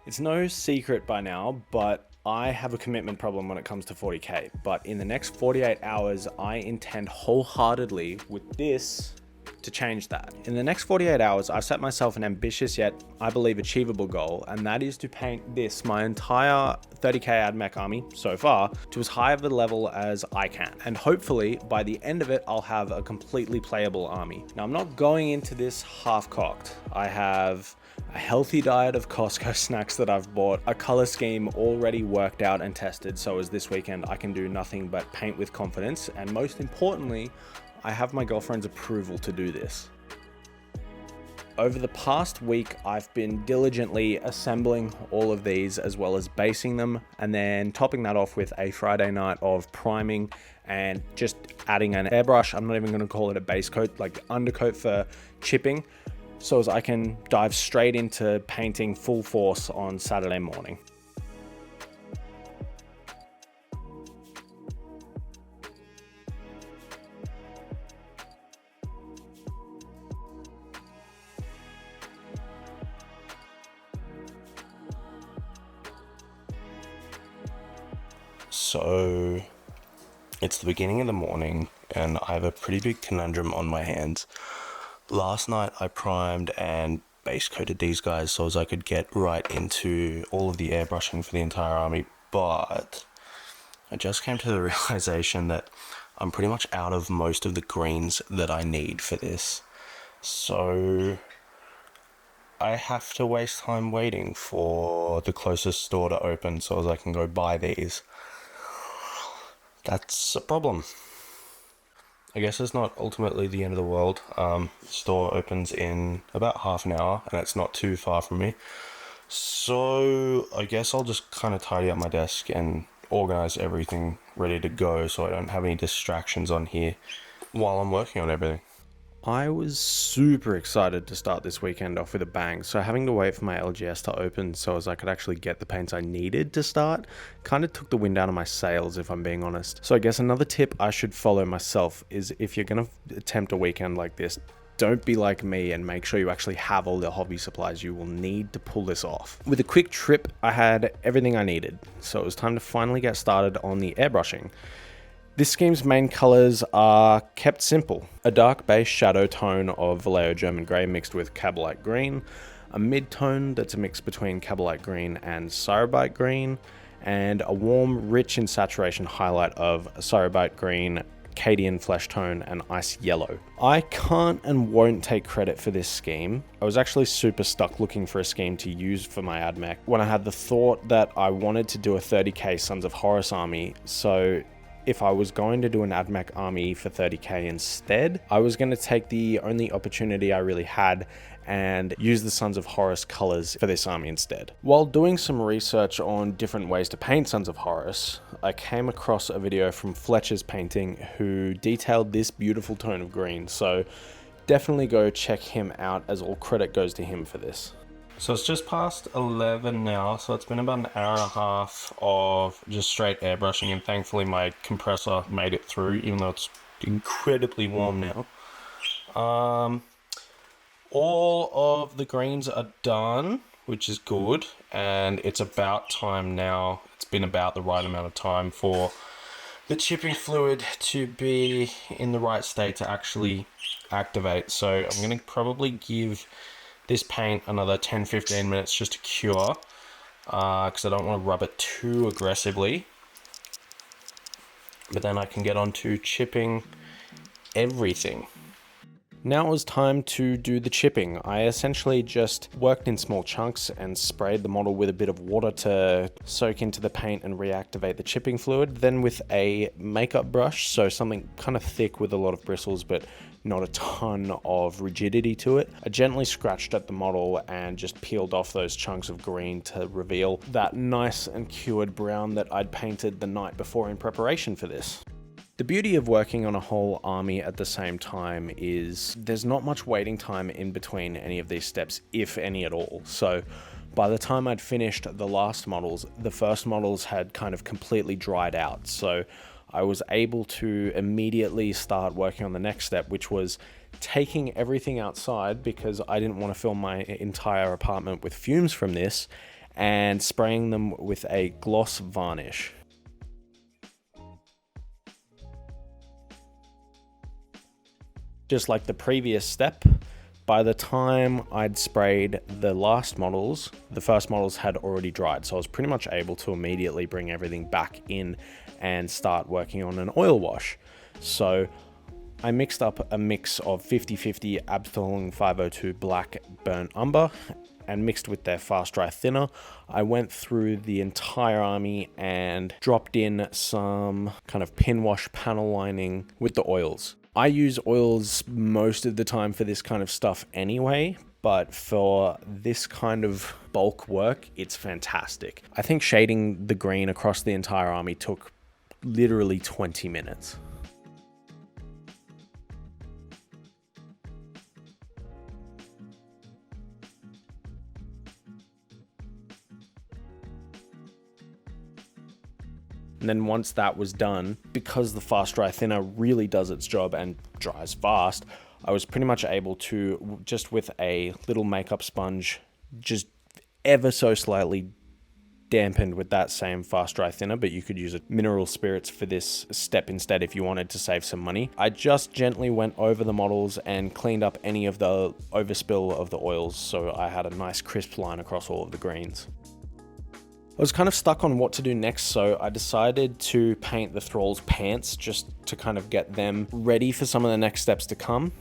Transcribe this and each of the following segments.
It's no secret by now, but I have a commitment problem when it comes to 40k. But in the next 48 hours, I intend wholeheartedly with this to change that. In the next 48 hours, I've set myself an ambitious yet, I believe, achievable goal, and that is to paint my entire 30k AdMech army so far to as high of a level as I can. And hopefully, by the end of it, I'll have a completely playable army. Now, I'm not going into this half-cocked. I have a healthy diet of Costco snacks that I've bought, a color scheme already worked out and tested, so as this weekend I can do nothing but paint with confidence, and most importantly, I have my girlfriend's approval to do this. Over the past week, I've been diligently assembling all of these as well as basing them, and then topping that off with a Friday night of priming and just adding an airbrush. I'm not even going to call it a base coat, like undercoat for chipping, so as I can dive straight into painting full force on Saturday morning. So it's the beginning of the morning and I have a pretty big conundrum on my hands. Last night I primed and base coated these guys so as I could get right into all of the airbrushing for the entire army, but I just came to the realization that I'm pretty much out of most of the greens that I need for this. So I have to waste time waiting for the closest store to open so as I can go buy these. That's a problem. I guess it's not ultimately the end of the world. The store opens in about half an hour and it's not too far from me. So I guess I'll just kind of tidy up my desk and organize everything ready to go so I don't have any distractions on here while I'm working on everything. I was super excited to start this weekend off with a bang, so having to wait for my LGS to open so as I could actually get the paints I needed to start kind of took the wind out of my sails, if I'm being honest. So I guess another tip I should follow myself is if you're going to attempt a weekend like this, don't be like me and make sure you actually have all the hobby supplies you will need to pull this off. With a quick trip, I had everything I needed, so it was time to finally get started on the airbrushing. This scheme's main colours are kept simple. A dark base shadow tone of Vallejo German Grey mixed with Cabalite Green, a mid-tone that's a mix between Cabalite Green and Cyrobite Green, and a warm, rich in saturation highlight of Cyrobite Green, Cadian Flesh Tone, and Ice Yellow. I can't and won't take credit for this scheme. I was actually super stuck looking for a scheme to use for my AdMech when I had the thought that I wanted to do a 30k Sons of Horus army, so if I was going to do an AdMech army for 30k instead, I was going to take the only opportunity I really had and use the Sons of Horus colors for this army instead. While doing some research on different ways to paint Sons of Horus, I came across a video from Fletcher's Painting who detailed this beautiful tone of green, so definitely go check him out as all credit goes to him for this. So it's just past 11 now, so it's been about an hour and a half of just straight airbrushing, and thankfully my compressor made it through, even though it's incredibly warm now. All of the greens are done, which is good, and it's about time now. It's been about the right amount of time for the chipping fluid to be in the right state to actually activate. So I'm going to probably give this paint another 10-15 minutes just to cure, because I don't want to rub it too aggressively. But then I can get on to chipping everything. Now it was time to do the chipping. I essentially just worked in small chunks and sprayed the model with a bit of water to soak into the paint and reactivate the chipping fluid. Then with a makeup brush, so something kind of thick with a lot of bristles but not a ton of rigidity to it, I gently scratched at the model and just peeled off those chunks of green to reveal that nice and cured brown that I'd painted the night before in preparation for this. The beauty of working on a whole army at the same time is there's not much waiting time in between any of these steps, if any at all. So by the time I'd finished the last models, the first models had kind of completely dried out. So I was able to immediately start working on the next step, which was taking everything outside because I didn't want to fill my entire apartment with fumes from this, and spraying them with a gloss varnish. Just like the previous step, by the time I'd sprayed the last models, the first models had already dried. So I was pretty much able to immediately bring everything back in and start working on an oil wash. So I mixed up a mix of 50/50 Abthalon 502 Black Burnt Umber and mixed with their fast dry thinner. I went through the entire army and dropped in some kind of pin wash panel lining with the oils. I use oils most of the time for this kind of stuff anyway, but for this kind of bulk work, it's fantastic. I think shading the green across the entire army took literally 20 minutes. And then once that was done, because the fast dry thinner really does its job and dries fast, I was pretty much able to, just with a little makeup sponge, just ever so slightly dampened with that same fast dry thinner, but you could use mineral spirits for this step instead if you wanted to save some money. I just gently went over the models and cleaned up any of the overspill of the oils, so I had a nice crisp line across all of the greens. I was kind of stuck on what to do next, so I decided to paint the thralls' pants just to kind of get them ready for some of the next steps to come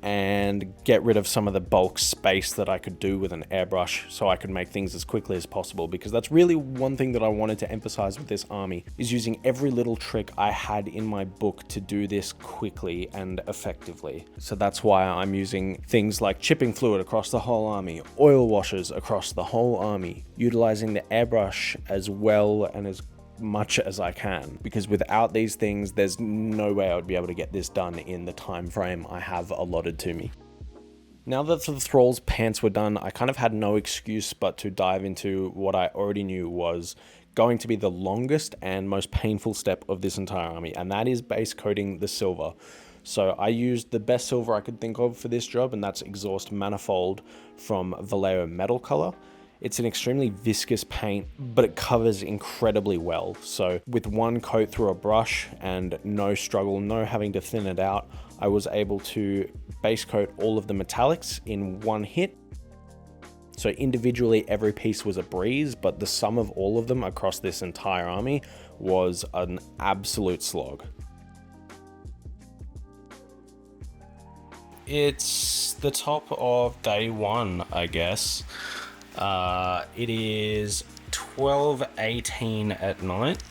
and get rid of some of the bulk space that I could do with an airbrush so I could make things as quickly as possible, because that's really one thing that I wanted to emphasize with this army, is using every little trick I had in my book to do this quickly and effectively. So that's why I'm using things like chipping fluid across the whole army, oil washes across the whole army, utilizing the airbrush as well and as much as I can, because without these things there's no way I would be able to get this done in the time frame I have allotted to me. Now that the thralls' pants were done, I kind of had no excuse but to dive into what I already knew was going to be the longest and most painful step of this entire army, and that is base coating the silver. So I used the best silver I could think of for this job, and that's Exhaust Manifold from Vallejo Metal Color. It's an extremely viscous paint, but it covers incredibly well. So with one coat through a brush and no struggle, no having to thin it out, I was able to base coat all of the metallics in one hit. So individually, every piece was a breeze, but the sum of all of them across this entire army was an absolute slog. It's the top of day one, I guess. It is 12:18 at night,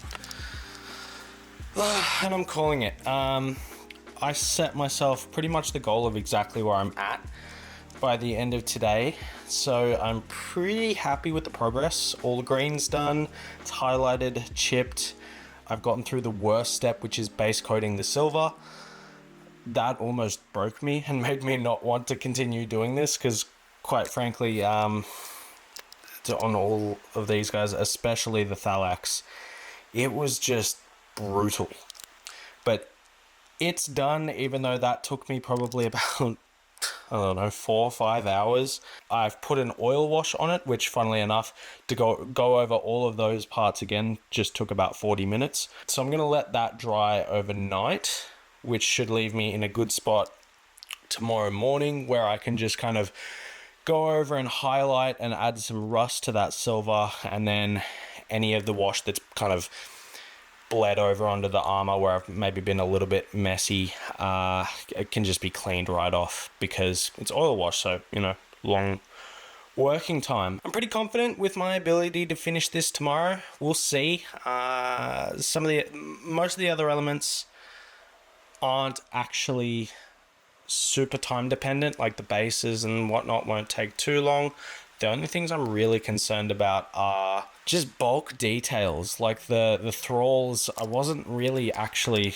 and I'm calling it. I set myself pretty much the goal of exactly where I'm at by the end of today, so I'm pretty happy with the progress. All the green's done, it's highlighted, chipped. I've gotten through the worst step, which is base coating the silver. That almost broke me and made me not want to continue doing this, because quite frankly, on all of these guys, especially the Thalax, it was just brutal. But it's done, even though that took me probably about, 4 or 5 hours. I've put an oil wash on it, which funnily enough, to go over all of those parts again, just took about 40 minutes. So I'm going to let that dry overnight, which should leave me in a good spot tomorrow morning, where I can just kind of go over and highlight and add some rust to that silver, and then any of the wash that's kind of bled over onto the armor where I've maybe been a little bit messy, it can just be cleaned right off, because it's oil wash, so long working time. I'm pretty confident with my ability to finish this tomorrow. We'll see. Most of the other elements aren't actually super time dependent, like the bases and whatnot won't take too long. The only things I'm really concerned about are just bulk details, like the thralls. I wasn't really actually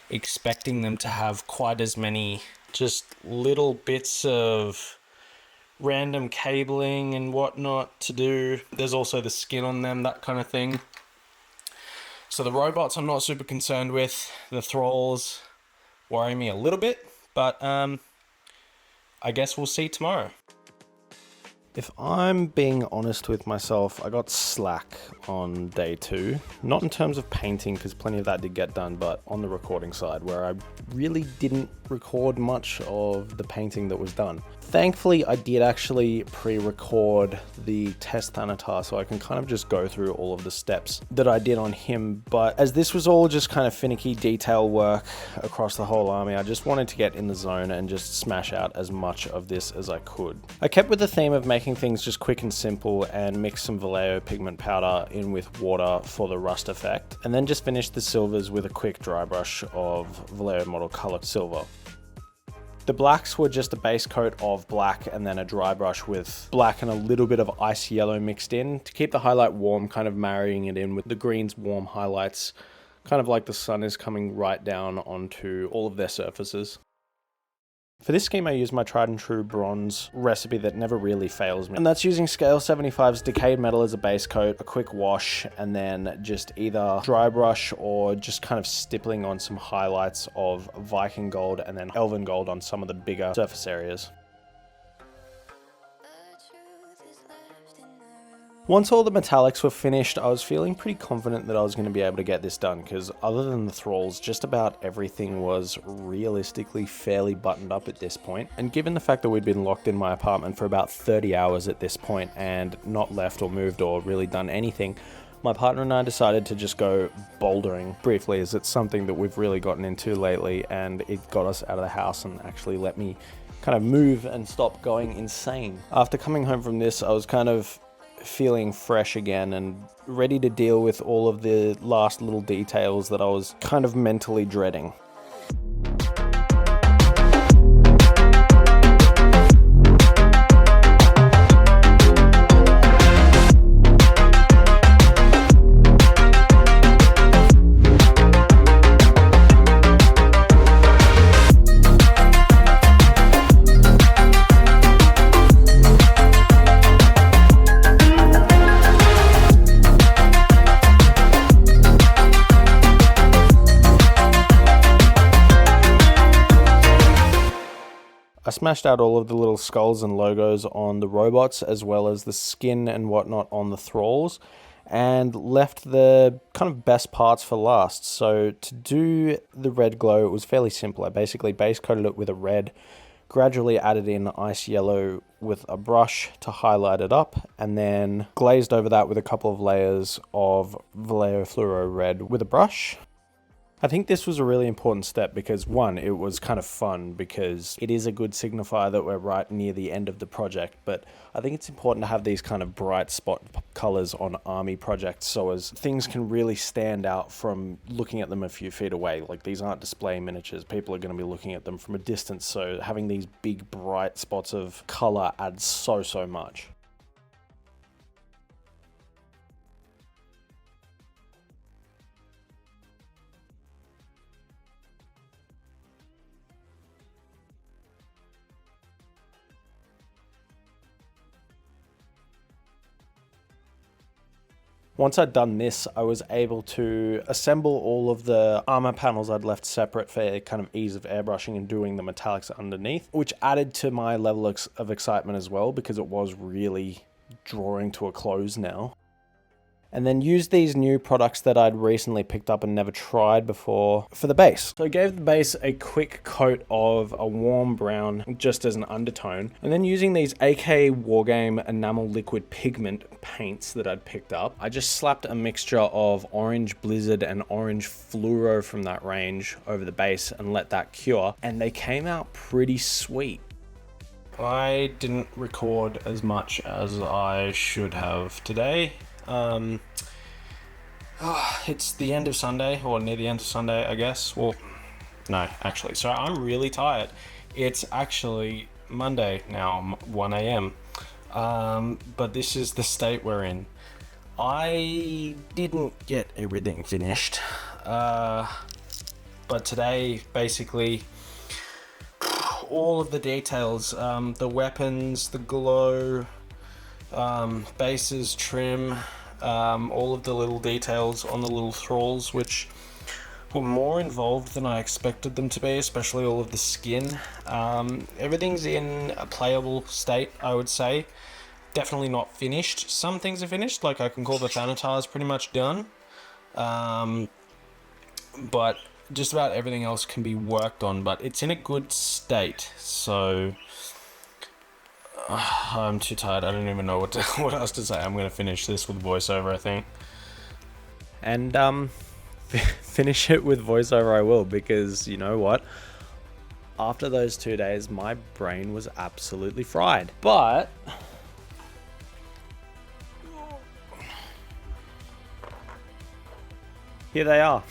expecting them to have quite as many just little bits of random cabling and whatnot to do. There's also the skin on them, that kind of thing. So the robots I'm not super concerned with. The thralls worry me a little bit. But I guess we'll see tomorrow. If I'm being honest with myself, I got slack on day 2. Not in terms of painting, because plenty of that did get done, but on the recording side, where I really didn't record much of the painting that was done. Thankfully, I did actually pre-record the test Thanatar, so I can kind of just go through all of the steps that I did on him. But as this was all just kind of finicky detail work across the whole army, I just wanted to get in the zone and just smash out as much of this as I could. I kept with the theme of making things just quick and simple and mix some Vallejo pigment powder in with water for the rust effect, and then just finish the silvers with a quick dry brush of Vallejo Model Color Silver. The blacks were just a base coat of black and then a dry brush with black and a little bit of ice yellow mixed in to keep the highlight warm, kind of marrying it in with the green's warm highlights, kind of like the sun is coming right down onto all of their surfaces. For this scheme, I used my tried and true bronze recipe that never really fails me. And that's using Scale 75's Decayed Metal as a base coat, a quick wash, and then just either dry brush or just kind of stippling on some highlights of Viking Gold and then Elven Gold on some of the bigger surface areas. Once all the metallics were finished, I was feeling pretty confident that I was going to be able to get this done, because other than the thralls, just about everything was realistically fairly buttoned up at this point. And given the fact that we'd been locked in my apartment for about 30 hours at this point and not left or moved or really done anything, my partner and I decided to just go bouldering briefly, as it's something that we've really gotten into lately, and it got us out of the house and actually let me kind of move and stop going insane. After coming home from this, I was kind of feeling fresh again and ready to deal with all of the last little details that I was kind of mentally dreading. I smashed out all of the little skulls and logos on the robots, as well as the skin and whatnot on the thralls, and left the kind of best parts for last. So to do the red glow, it was fairly simple. I basically base coated it with a red, gradually added in ice yellow with a brush to highlight it up, and then glazed over that with a couple of layers of Vallejo Fluoro red with a brush. I think this was a really important step because, one, it was kind of fun because it is a good signifier that we're right near the end of the project, but I think it's important to have these kind of bright spot colors on army projects so as things can really stand out from looking at them a few feet away. Like, these aren't display miniatures, people are going to be looking at them from a distance, so having these big bright spots of color adds so much. Once I'd done this, I was able to assemble all of the armor panels I'd left separate for kind of ease of airbrushing and doing the metallics underneath, which added to my level of excitement as well, because it was really drawing to a close now. And then used these new products that I'd recently picked up and never tried before for the base. So I gave the base a quick coat of a warm brown just as an undertone, and then using these AK Wargame enamel liquid pigment paints that I'd picked up, I just slapped a mixture of orange blizzard and orange fluoro from that range over the base and let that cure, and they came out pretty sweet. I didn't record as much as I should have today. It's the end of Sunday, or near the end of Sunday, I guess. Well, no, actually, so I'm really tired. It's actually Monday now, 1 a.m. But this is the state we're in. I didn't get everything finished. But today, basically, all of the details, the weapons, the glow, bases, trim, all of the little details on the little thralls, which were more involved than I expected them to be, especially all of the skin. Everything's in a playable state, I would say. definitely not finished. Some things are finished, like I can call the Thanatars pretty much done. But just about everything else can be worked on, but it's in a good state. So I'm too tired. I don't even know what else to say. I'm going to finish this with voiceover, I think. And finish it with voiceover I will, because you know what? After those 2 days, my brain was absolutely fried. But here they are.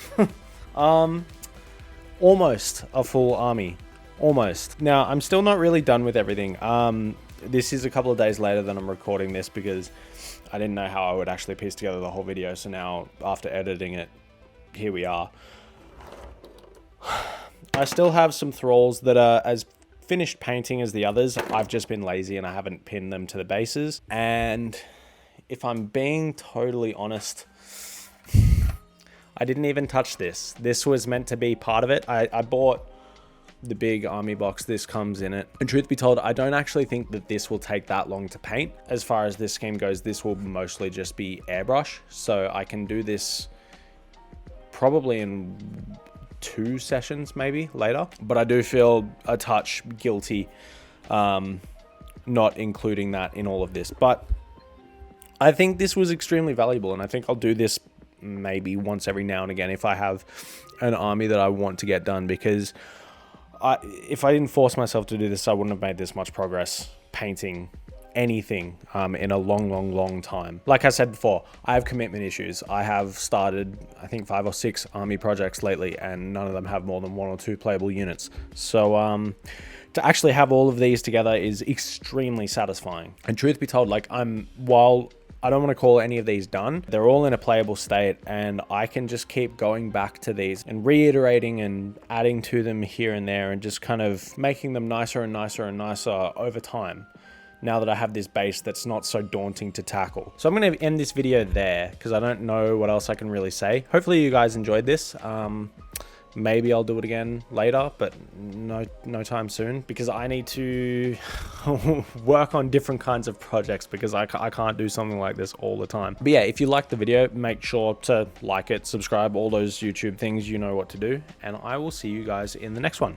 Almost a full army. Almost. Now, I'm still not really done with everything. This is a couple of days later than I'm recording this because I didn't know how I would actually piece together the whole video. So now, after editing it, here we are. I still have some thralls that are as finished painting as the others. I've just been lazy and I haven't pinned them to the bases. And if I'm being totally honest, I didn't even touch this. This was meant to be part of it. I bought the big army box. This comes in it. And truth be told, I don't actually think that this will take that long to paint. As far as this scheme goes, this will mostly just be airbrush. So I can do this probably in 2 sessions maybe later. But I do feel a touch guilty not including that in all of this. But I think this was extremely valuable, and I think I'll do this maybe once every now and again if I have an army that I want to get done, because if I didn't force myself to do this, I wouldn't have made this much progress painting anything in a long time. Like I said before, I have commitment issues. I have started, I think, 5 or 6 army projects lately, and none of them have more than 1 or 2 playable units. So to actually have all of these together is extremely satisfying. And truth be told, like, while I don't want to call any of these done, they're all in a playable state, and I can just keep going back to these and reiterating and adding to them here and there and just kind of making them nicer and nicer and nicer over time, now that I have this base that's not so daunting to tackle. So I'm going to end this video there because I don't know what else I can really say. Hopefully you guys enjoyed this. Maybe I'll do it again later, but no time soon, because I need to work on different kinds of projects, because I can't do something like this all the time. But yeah, if you liked the video, make sure to like it, subscribe, all those YouTube things, you know what to do, and I will see you guys in the next one.